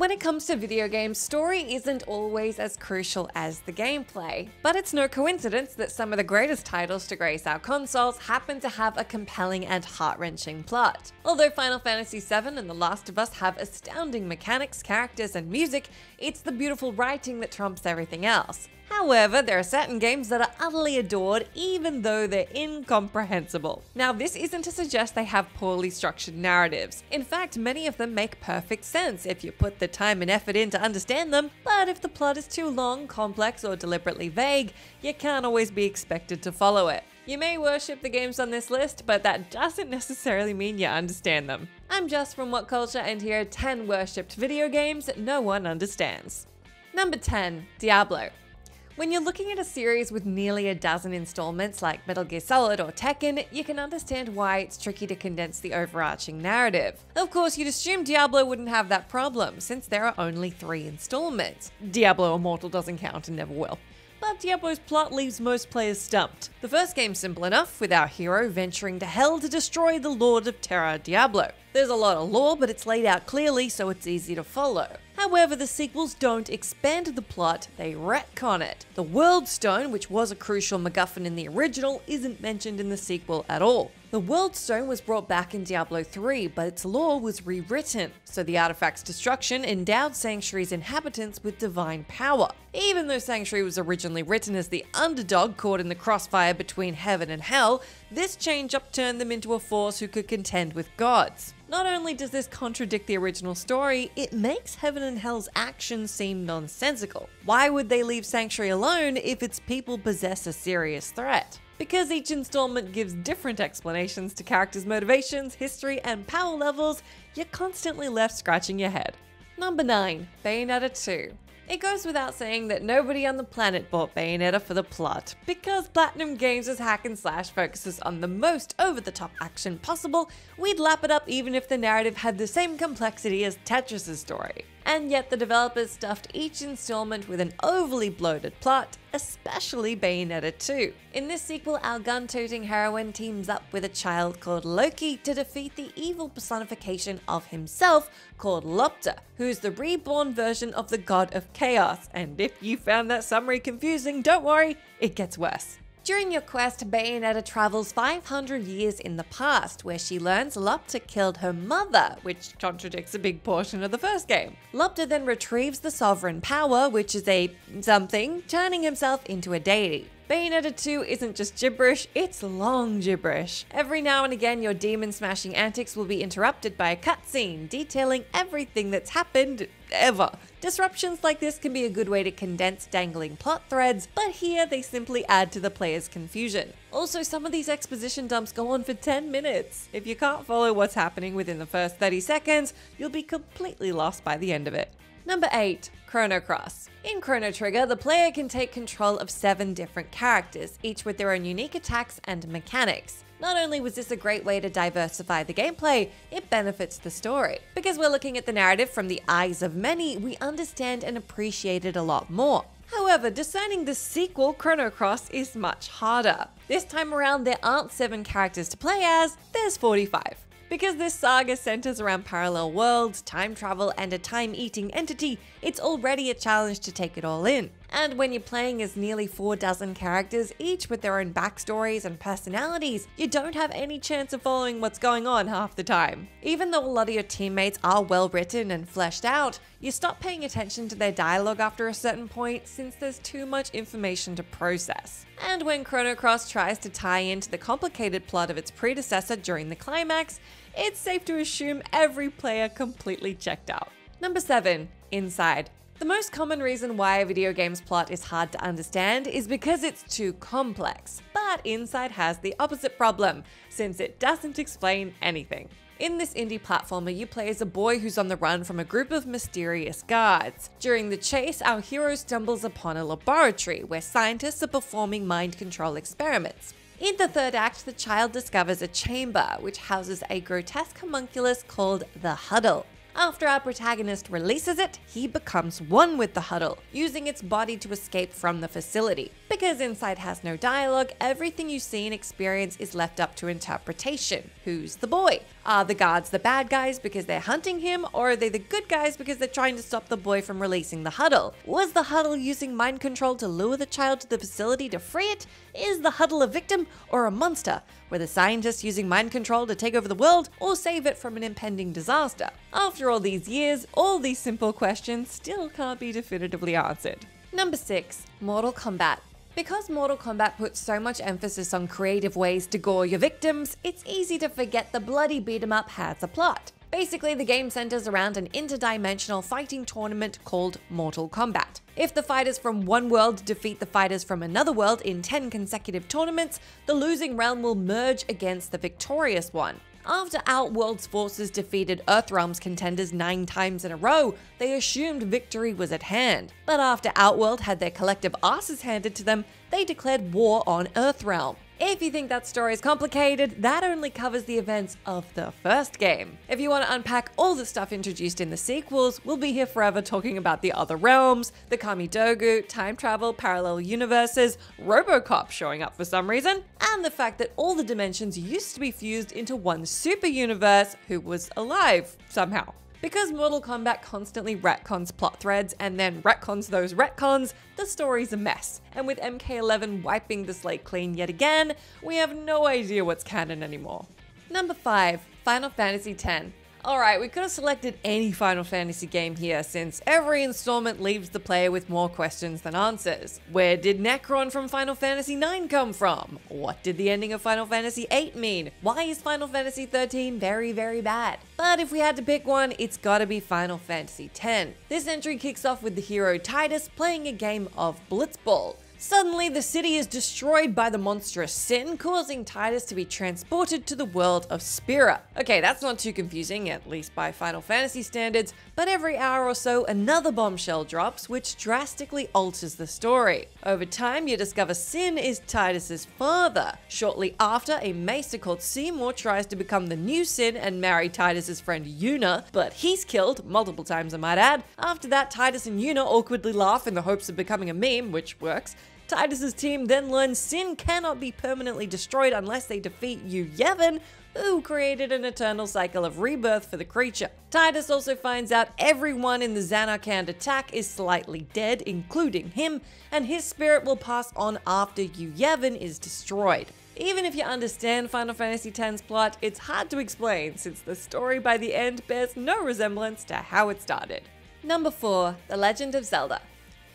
When it comes to video games, story isn't always as crucial as the gameplay, but it's no coincidence that some of the greatest titles to grace our consoles happen to have a compelling and heart-wrenching plot. Although Final Fantasy VII and The Last of Us have astounding mechanics, characters, and music, it's the beautiful writing that trumps everything else. However, there are certain games that are utterly adored even though they're incomprehensible. Now, this isn't to suggest they have poorly structured narratives. In fact, many of them make perfect sense if you put the time and effort in to understand them, but if the plot is too long, complex, or deliberately vague, you can't always be expected to follow it. You may worship the games on this list, but that doesn't necessarily mean you understand them. I'm Jess from WhatCulture, and here are 10 worshipped video games no one understands. Number 10. Diablo. When you're looking at a series with nearly a dozen installments like Metal Gear Solid or Tekken, you can understand why it's tricky to condense the overarching narrative. Of course, you'd assume Diablo wouldn't have that problem, since there are only 3 installments. Diablo Immortal doesn't count and never will. But Diablo's plot leaves most players stumped. The first game's simple enough, with our hero venturing to hell to destroy the Lord of Terror, Diablo. There's a lot of lore, but it's laid out clearly so it's easy to follow. However, the sequels don't expand the plot, they retcon it. The World Stone, which was a crucial MacGuffin in the original, isn't mentioned in the sequel at all. The World Stone was brought back in Diablo 3, but its lore was rewritten, so the artifact's destruction endowed Sanctuary's inhabitants with divine power. Even though Sanctuary was originally written as the underdog caught in the crossfire between heaven and hell, this change upturned them into a force who could contend with gods. Not only does this contradict the original story, it makes Heaven and Hell's actions seem nonsensical. Why would they leave Sanctuary alone if its people possess a serious threat? Because each installment gives different explanations to characters' motivations, history, and power levels, you're constantly left scratching your head. Number 9. Bayonetta 2. It goes without saying that nobody on the planet bought Bayonetta for the plot. Because Platinum Games' hack and slash focuses on the most over-the-top action possible, we'd lap it up even if the narrative had the same complexity as Tetris' story. And yet the developers stuffed each installment with an overly bloated plot, especially Bayonetta 2. In this sequel, our gun-toting heroine teams up with a child called Loki to defeat the evil personification of himself called Lopta, who's the reborn version of the god of chaos. And if you found that summary confusing, don't worry, it gets worse. During your quest, Bayonetta travels 500 years in the past, where she learns Lopta killed her mother, which contradicts a big portion of the first game. Lopta then retrieves the sovereign power, which is a something, turning himself into a deity. Bayonetta 2 isn't just gibberish, it's long gibberish. Every now and again, your demon-smashing antics will be interrupted by a cutscene detailing everything that's happened ever. Disruptions like this can be a good way to condense dangling plot threads, but here they simply add to the player's confusion. Also, some of these exposition dumps go on for 10 minutes. If you can't follow what's happening within the first 30 seconds, you'll be completely lost by the end of it. Number 8. Chrono Cross. In Chrono Trigger, the player can take control of 7 different characters, each with their own unique attacks and mechanics. Not only was this a great way to diversify the gameplay, it benefits the story. Because we're looking at the narrative from the eyes of many, we understand and appreciate it a lot more. However, discerning the sequel, Chrono Cross, is much harder. This time around, there aren't 7 characters to play as, there's 45. Because this saga centers around parallel worlds, time travel, and a time-eating entity, it's already a challenge to take it all in. And when you're playing as nearly 4 dozen characters, each with their own backstories and personalities, you don't have any chance of following what's going on half the time. Even though a lot of your teammates are well written and fleshed out, you stop paying attention to their dialogue after a certain point since there's too much information to process. And when Chrono Cross tries to tie into the complicated plot of its predecessor during the climax, it's safe to assume every player completely checked out. Number 7. Inside. The most common reason why a video game's plot is hard to understand is because it's too complex. But Inside has the opposite problem, since it doesn't explain anything. In this indie platformer, you play as a boy who's on the run from a group of mysterious guards. During the chase, our hero stumbles upon a laboratory where scientists are performing mind control experiments. In the third act, the child discovers a chamber which houses a grotesque homunculus called the Huddle. After our protagonist releases it, he becomes one with the huddle, using its body to escape from the facility. Because Inside has no dialogue, everything you see and experience is left up to interpretation. Who's the boy? Are the guards the bad guys because they're hunting him, or are they the good guys because they're trying to stop the boy from releasing the huddle? Was the huddle using mind control to lure the child to the facility to free it? Is the huddle a victim or a monster? Were the scientists using mind control to take over the world or save it from an impending disaster? After all these years, all these simple questions still can't be definitively answered. Number 6. Mortal Kombat. Because Mortal Kombat puts so much emphasis on creative ways to gore your victims, it's easy to forget the bloody beat-em-up has a plot. Basically, the game centers around an interdimensional fighting tournament called Mortal Kombat. If the fighters from one world defeat the fighters from another world in 10 consecutive tournaments, the losing realm will merge against the victorious one. After Outworld's forces defeated Earthrealm's contenders 9 times in a row, they assumed victory was at hand. But after Outworld had their collective asses handed to them, they declared war on Earthrealm. If you think that story is complicated, that only covers the events of the first game. If you want to unpack all the stuff introduced in the sequels, we'll be here forever talking about the other realms, the Kamidogu, time travel, parallel universes, Robocop showing up for some reason, and the fact that all the dimensions used to be fused into one super universe who was alive somehow. Because Mortal Kombat constantly retcons plot threads and then retcons those retcons, the story's a mess. And with MK11 wiping the slate clean yet again, we have no idea what's canon anymore. Number 5. Final Fantasy X. Alright, we could have selected any Final Fantasy game here since every installment leaves the player with more questions than answers. Where did Necron from Final Fantasy IX come from? What did the ending of Final Fantasy VIII mean? Why is Final Fantasy XIII very, very bad? But if we had to pick one, it's gotta be Final Fantasy X. This entry kicks off with the hero Tidus playing a game of Blitzball. Suddenly, the city is destroyed by the monstrous Sin, causing Tidus to be transported to the world of Spira. Okay, that's not too confusing, at least by Final Fantasy standards, but every hour or so, another bombshell drops, which drastically alters the story. Over time, you discover Sin is Tidus's father. Shortly after, a maester called Seymour tries to become the new Sin and marry Tidus's friend Yuna, but he's killed, multiple times I might add. After that, Tidus and Yuna awkwardly laugh in the hopes of becoming a meme, which works. Tidus's team then learns Sin cannot be permanently destroyed unless they defeat Yu Yevon, who created an eternal cycle of rebirth for the creature. Tidus also finds out everyone in the Xanarkand attack is slightly dead, including him, and his spirit will pass on after Yu Yevon is destroyed. Even if you understand Final Fantasy X's plot, it's hard to explain since the story by the end bears no resemblance to how it started. Number 4. The Legend of Zelda.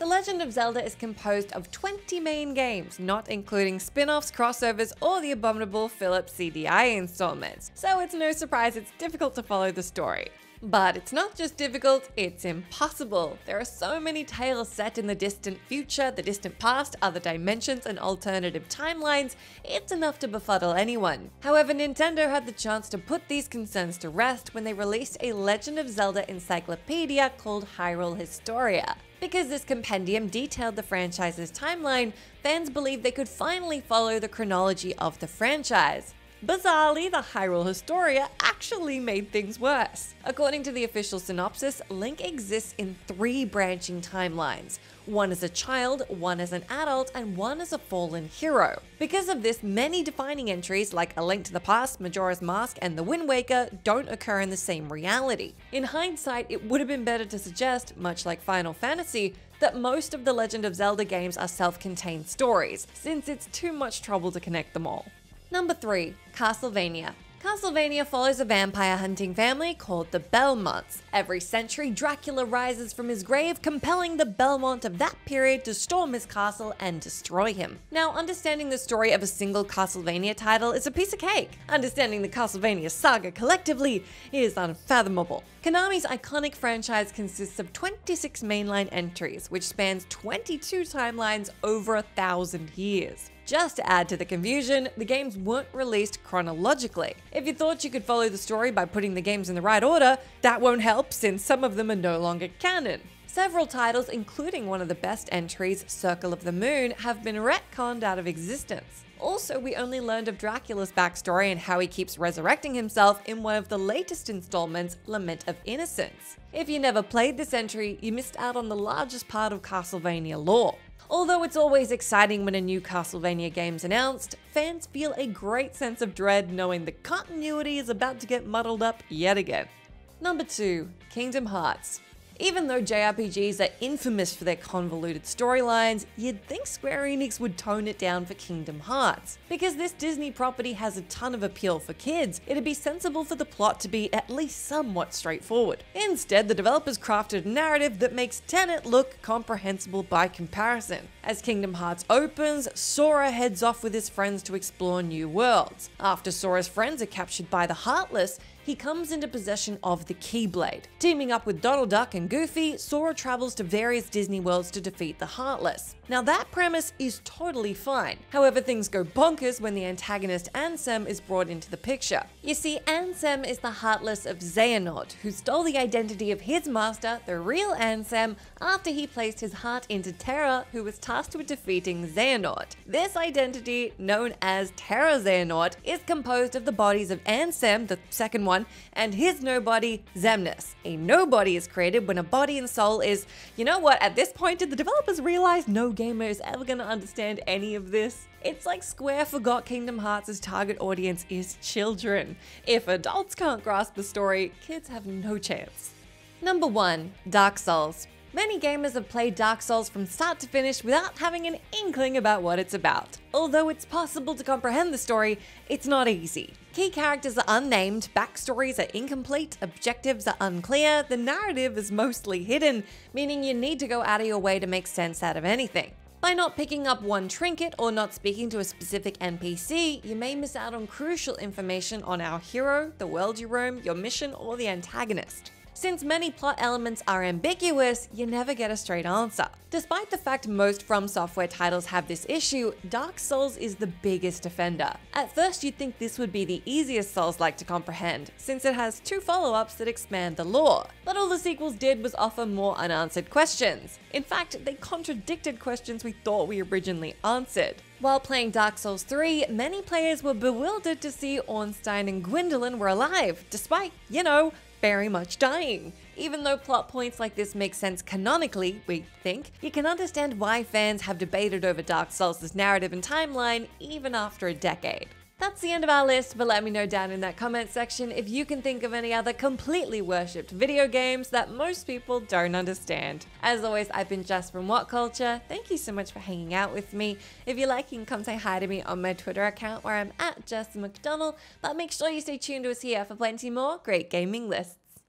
The Legend of Zelda is composed of 20 main games, not including spin-offs, crossovers, or the abominable Philips CDI installments, so it's no surprise it's difficult to follow the story. But it's not just difficult, it's impossible. There are so many tales set in the distant future, the distant past, other dimensions, and alternative timelines, it's enough to befuddle anyone. However, Nintendo had the chance to put these concerns to rest when they released a Legend of Zelda encyclopedia called Hyrule Historia. Because this compendium detailed the franchise's timeline, fans believed they could finally follow the chronology of the franchise. Bizarrely, the Hyrule Historia actually made things worse. According to the official synopsis, Link exists in 3 branching timelines. One as a child, one as an adult, and one as a fallen hero. Because of this, many defining entries like A Link to the Past, Majora's Mask, and The Wind Waker don't occur in the same reality. In hindsight, it would have been better to suggest, much like Final Fantasy, that most of the Legend of Zelda games are self-contained stories, since it's too much trouble to connect them all. Number 3. Castlevania. Castlevania follows a vampire hunting family called the Belmonts. Every century, Dracula rises from his grave, compelling the Belmont of that period to storm his castle and destroy him. Now, understanding the story of a single Castlevania title is a piece of cake. Understanding the Castlevania saga collectively is unfathomable. Konami's iconic franchise consists of 26 mainline entries, which spans 22 timelines over 1,000 years. Just to add to the confusion, the games weren't released chronologically. If you thought you could follow the story by putting the games in the right order, that won't help since some of them are no longer canon. Several titles, including one of the best entries, Circle of the Moon, have been retconned out of existence. Also, we only learned of Dracula's backstory and how he keeps resurrecting himself in one of the latest installments, Lament of Innocence. If you never played this entry, you missed out on the largest part of Castlevania lore. Although it's always exciting when a new Castlevania game's announced, fans feel a great sense of dread knowing the continuity is about to get muddled up yet again. Number 2. Kingdom Hearts. Even though JRPGs are infamous for their convoluted storylines, you'd think Square Enix would tone it down for Kingdom Hearts. Because this Disney property has a ton of appeal for kids, it'd be sensible for the plot to be at least somewhat straightforward. Instead, the developers crafted a narrative that makes Tenet look comprehensible by comparison. As Kingdom Hearts opens, Sora heads off with his friends to explore new worlds. After Sora's friends are captured by the Heartless, he comes into possession of the Keyblade. Teaming up with Donald Duck and Goofy, Sora travels to various Disney worlds to defeat the Heartless. Now that premise is totally fine. However, things go bonkers when the antagonist Ansem is brought into the picture. You see, Ansem is the Heartless of Xehanort, who stole the identity of his master, the real Ansem, after he placed his heart into Terra, who was tasked with defeating Xehanort. This identity, known as Terra Xehanort, is composed of the bodies of Ansem, the second one, and his nobody, Xemnas. A nobody is created when a body and soul is... You know what, at this point did the developers realize no gamer is ever gonna understand any of this? It's like Square forgot Kingdom Hearts' target audience is children. If adults can't grasp the story, kids have no chance. Number 1. Dark Souls. Many gamers have played Dark Souls from start to finish without having an inkling about what it's about. Although it's possible to comprehend the story, it's not easy. Key characters are unnamed, backstories are incomplete, objectives are unclear, the narrative is mostly hidden, meaning you need to go out of your way to make sense out of anything. By not picking up one trinket or not speaking to a specific NPC, you may miss out on crucial information on our hero, the world you roam, your mission, or the antagonist. Since many plot elements are ambiguous, you never get a straight answer. Despite the fact most From Software titles have this issue, Dark Souls is the biggest offender. At first you'd think this would be the easiest Souls-like to comprehend, since it has 2 follow-ups that expand the lore. But all the sequels did was offer more unanswered questions. In fact, they contradicted questions we thought we originally answered. While playing Dark Souls 3, many players were bewildered to see Ornstein and Gwendolyn were alive, despite, very much dying. Even though plot points like this make sense canonically, we think, you can understand why fans have debated over Dark Souls' narrative and timeline even after a decade. That's the end of our list, but let me know down in that comment section if you can think of any other completely worshipped video games that most people don't understand. As always, I've been Jess from WhatCulture. Thank you so much for hanging out with me. If you like, you can come say hi to me on my Twitter account where I'm at Jess McDonald, but make sure you stay tuned to us here for plenty more great gaming lists.